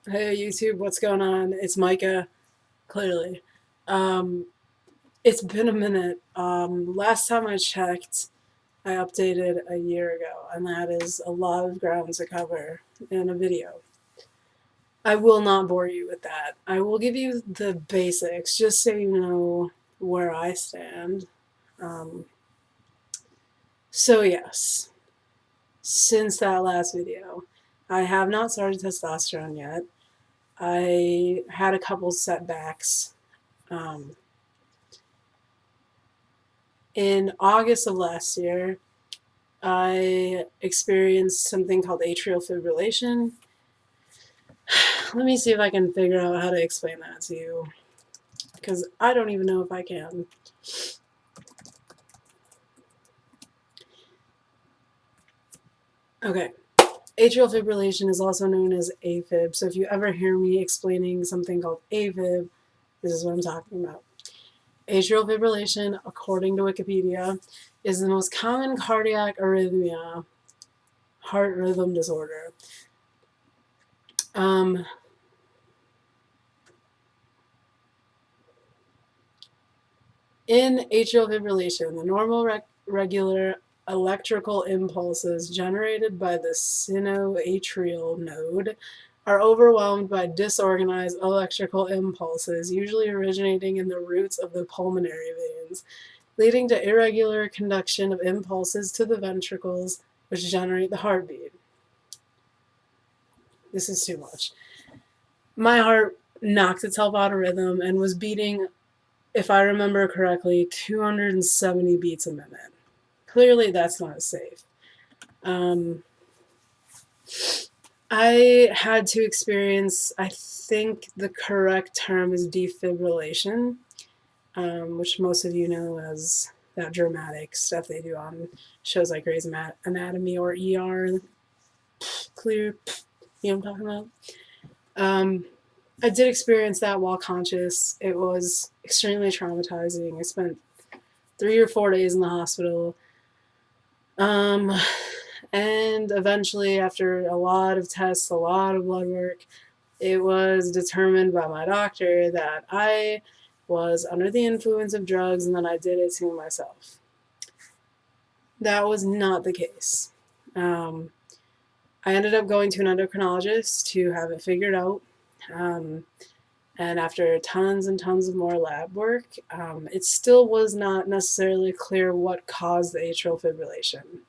Hey YouTube, what's going on? It's Micah, clearly. Um, it's been a minute. Last time I checked, I updated a year ago, and that is a lot of ground to cover in a video. I will not bore you with that. I will give you the basics, just so you know where I stand. Um, so yes, since that last video, I have not started testosterone yet. I had a couple setbacks. Um, in August of last year, I experienced something called atrial fibrillation. Let me see if I can figure out how to explain that to you, because I don't even know if I can. Okay. Atrial fibrillation is also known as AFib, so if you ever hear me explaining something called AFib, this is what I'm talking about. Atrial fibrillation, according to Wikipedia, is the most common cardiac arrhythmia, heart rhythm disorder. Um, In atrial fibrillation, the normal regular electrical impulses generated by the sinoatrial node are overwhelmed by disorganized electrical impulses, usually originating in the roots of the pulmonary veins, leading to irregular conduction of impulses to the ventricles, which generate the heartbeat. This is too much. My heart knocked itself out of rhythm and was beating, if I remember correctly, 270 beats a minute. Clearly, that's not safe. Um, I had to experience, I think the correct term is defibrillation, which most of you know as that dramatic stuff they do on shows like Grey's Anatomy or ER. Clear, you know what I'm talking about? Um, I did experience that while conscious. It was extremely traumatizing. I spent 3 or 4 days in the hospital. Um, and eventually, after a lot of tests, a lot of blood work, it was determined by my doctor that I was under the influence of drugs and that I did it to myself. That was not the case. Um, I ended up going to an endocrinologist to have it figured out. Um, and after tons and tons of more lab work, it still was not necessarily clear what caused the atrial fibrillation.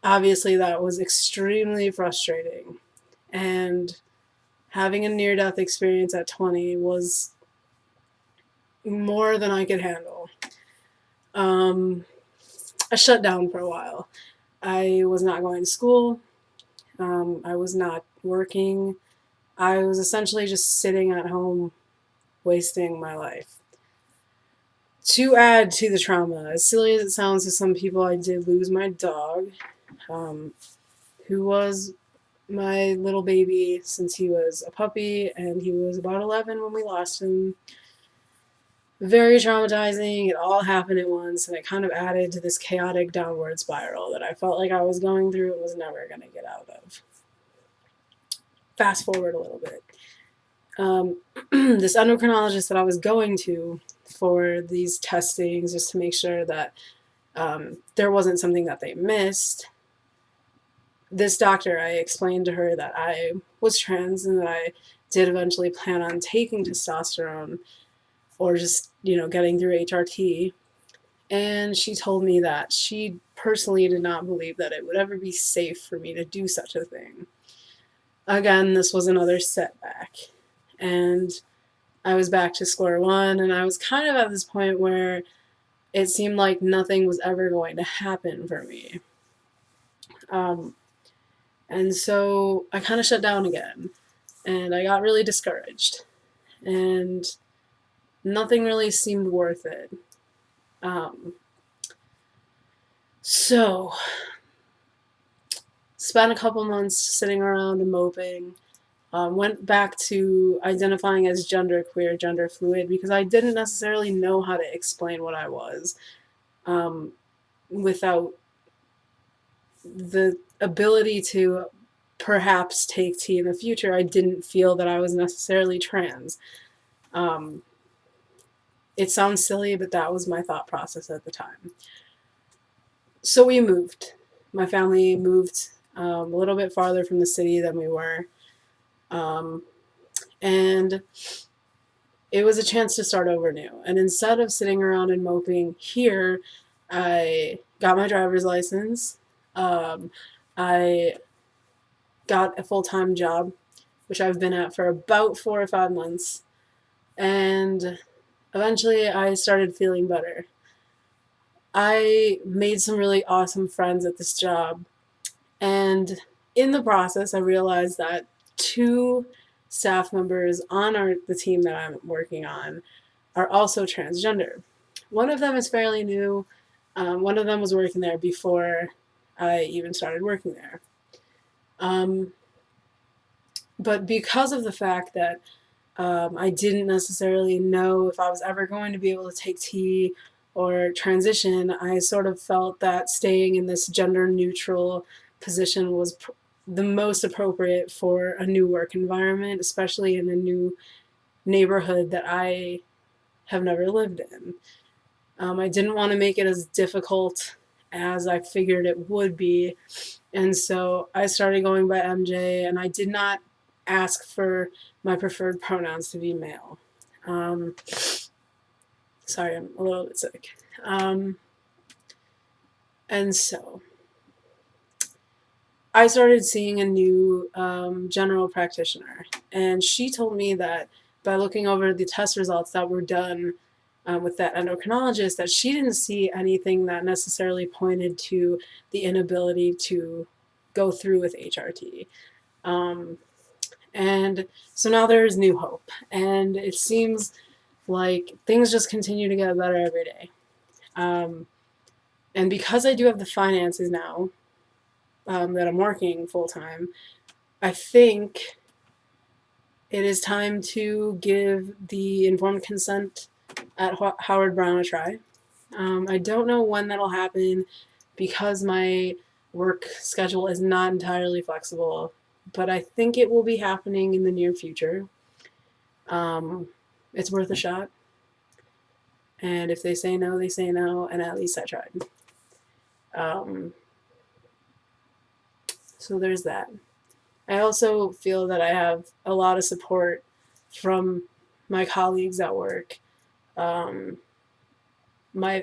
Obviously, that was extremely frustrating. And having a near death experience at 20 was more than I could handle. Um, I shut down for a while. I was not going to school. I was not working. I was essentially just sitting at home, wasting my life. To add to the trauma, as silly as it sounds to some people, I did lose my dog, um, who was my little baby since he was a puppy, and he was about 11 when we lost him. Very traumatizing. It all happened at once, and it kind of added to this chaotic downward spiral that I felt like I was going through and was never going to get out of. Fast forward a little bit. This endocrinologist that I was going to for these testings, just to make sure that there wasn't something that they missed. This doctor, I explained to her that I was trans and that I did eventually plan on taking testosterone or just, getting through HRT. And she told me that she personally did not believe that it would ever be safe for me to do such a thing. Again, this was another setback. And I was back to square one, and I was kind of at this point where it seemed like nothing was ever going to happen for me. Um, and so I kind of shut down again, and I got really discouraged, and nothing really seemed worth it. Um, so, spent a couple months sitting around and moping. Went back to identifying as genderqueer, gender fluid, because I didn't necessarily know how to explain what I was without the ability to perhaps take tea in the future, I didn't feel that I was necessarily trans. It sounds silly, but that was my thought process at the time. So we moved. My family moved a little bit farther from the city than we were. And it was a chance to start over new. And instead of sitting around and moping here, I got my driver's license. I got a full-time job, which I've been at for about 4 or 5 months. And eventually I started feeling better. I made some really awesome friends at this job. And in the process, I realized that 2 staff members on the team that I'm working on are also transgender. One of them is fairly new. One of them was working there before I even started working there. But because of the fact that I didn't necessarily know if I was ever going to be able to take tea or transition, I sort of felt that staying in this gender neutral position was the most appropriate for a new work environment, especially in a new neighborhood that I have never lived in. I didn't want to make it as difficult as I figured it would be, and so I started going by MJ, and I did not ask for my preferred pronouns to be male. Sorry, I'm a little bit sick. And so I started seeing a new general practitioner, and she told me that by looking over the test results that were done with that endocrinologist, that she didn't see anything that necessarily pointed to the inability to go through with HRT. And so now there is new hope, and it seems like things just continue to get better every day. And because I do have the finances now, that I'm working full time, I think it is time to give the informed consent at Howard Brown a try. I don't know when that'll happen because my work schedule is not entirely flexible, but I think it will be happening in the near future. It's worth a shot. And if they say no, they say no, and at least I tried. So there's that. I also feel that I have a lot of support from my colleagues at work, my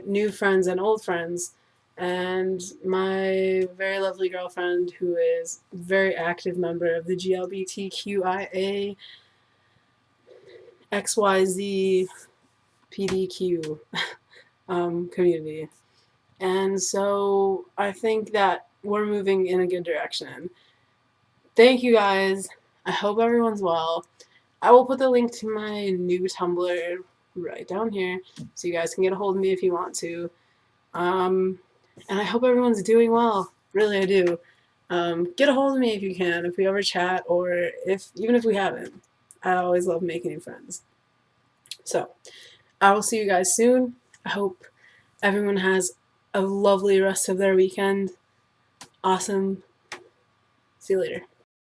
new friends and old friends, and my very lovely girlfriend who is a very active member of the GLBTQIA XYZ PDQ community. And so I think that we're moving in a good direction. Thank you guys. I hope everyone's well. I will put the link to my new Tumblr right down here so you guys can get a hold of me if you want to. And I hope everyone's doing well. Really, I do. Get a hold of me if you can, if we ever chat, or even if we haven't. I always love making new friends. So, I will see you guys soon. I hope everyone has a lovely rest of their weekend. Awesome. See you later.